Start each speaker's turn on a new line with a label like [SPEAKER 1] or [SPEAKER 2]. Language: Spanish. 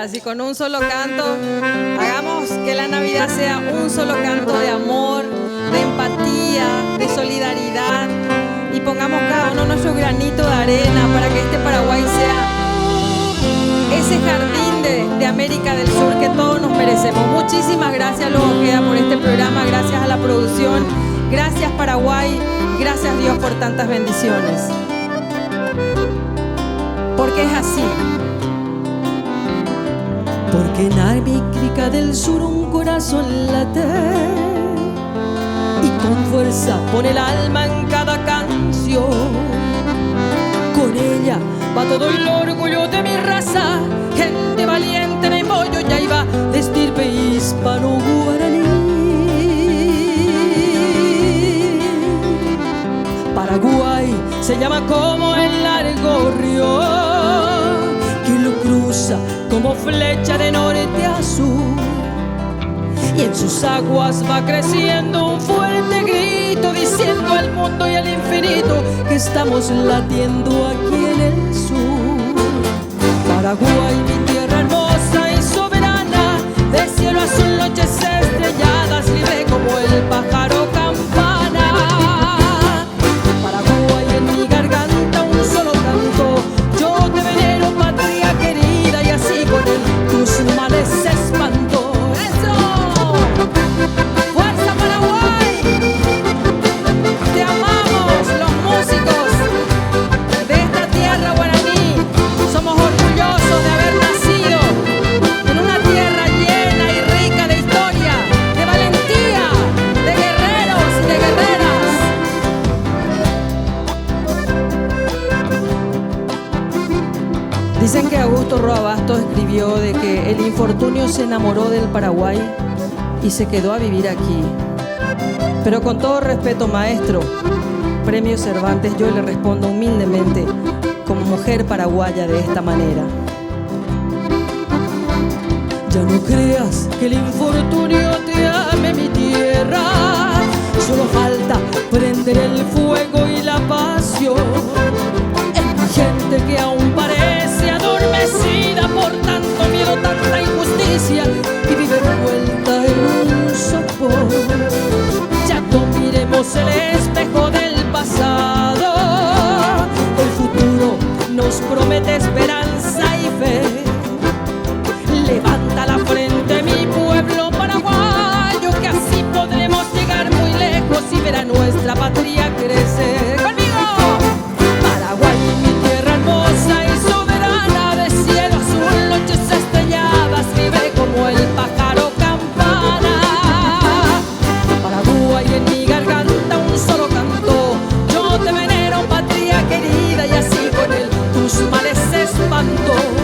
[SPEAKER 1] Así con un solo canto, hagamos que la Navidad sea un solo canto de amor, de empatía, de solidaridad, y pongamos cada uno nuestro granito de arena para que este Paraguay sea ese jardín de América del Sur que todos nos merecemos. Muchísimas gracias, Lobo Ojeda, por este programa, gracias a la producción, gracias Paraguay, gracias Dios por tantas bendiciones. Porque es así.
[SPEAKER 2] Porque en América del Sur un corazón late y con fuerza pone el alma en cada canción. Con ella va todo el orgullo de mi raza, gente valiente en el mollo, ya iba de estirpe hispano-guaraní. Paraguay se llama como el largo río que lo cruza como flecha de norte a sur, y en sus aguas va creciendo un fuerte grito diciendo al mundo y al infinito que estamos latiendo aquí en el sur. Paraguay, mi tierra hermosa y soberana, de cielo azul, noches estrelladas, libre como el pájaro campana. Paraguay, en mi garganta un solo canto, yo te venero, patria querida, y así con él tus males se espantó. ¡Eso! ¡Fuerza Paraguay! Te amamos, los músicos de esta tierra guaraní. Somos orgullosos de haber nacido en una tierra llena y rica de historia, de valentía, de guerreros y de guerreras.
[SPEAKER 1] Dicen que Augusto Roa Bastos escribió de que el infortunio se enamoró del Paraguay y se quedó a vivir aquí. Pero con todo respeto, maestro, Premio Cervantes, yo le respondo humildemente como mujer paraguaya de esta manera.
[SPEAKER 2] Ya no creas que el infortunio te ame mi tierra, solo falta prender el fuego y la pasión en la gente que aún parece adormecida por tanto miedo, tanta injusticia, y vive envuelta en un sopor. Ya no miremos el espejo del pasado, el futuro nos promete esperanza y fe. Levanta la frente, mi pueblo paraguayo, que así podremos llegar muy lejos y ver a nuestra patria crecer. ¡Conmigo! Paraguay, mi tierra hermosa y soberana, de cielo azul, noches estrelladas, vive como el pájaro campana. Paraguay, en mi garganta un solo canto, yo te venero, patria querida, y así con él tus males se espantó.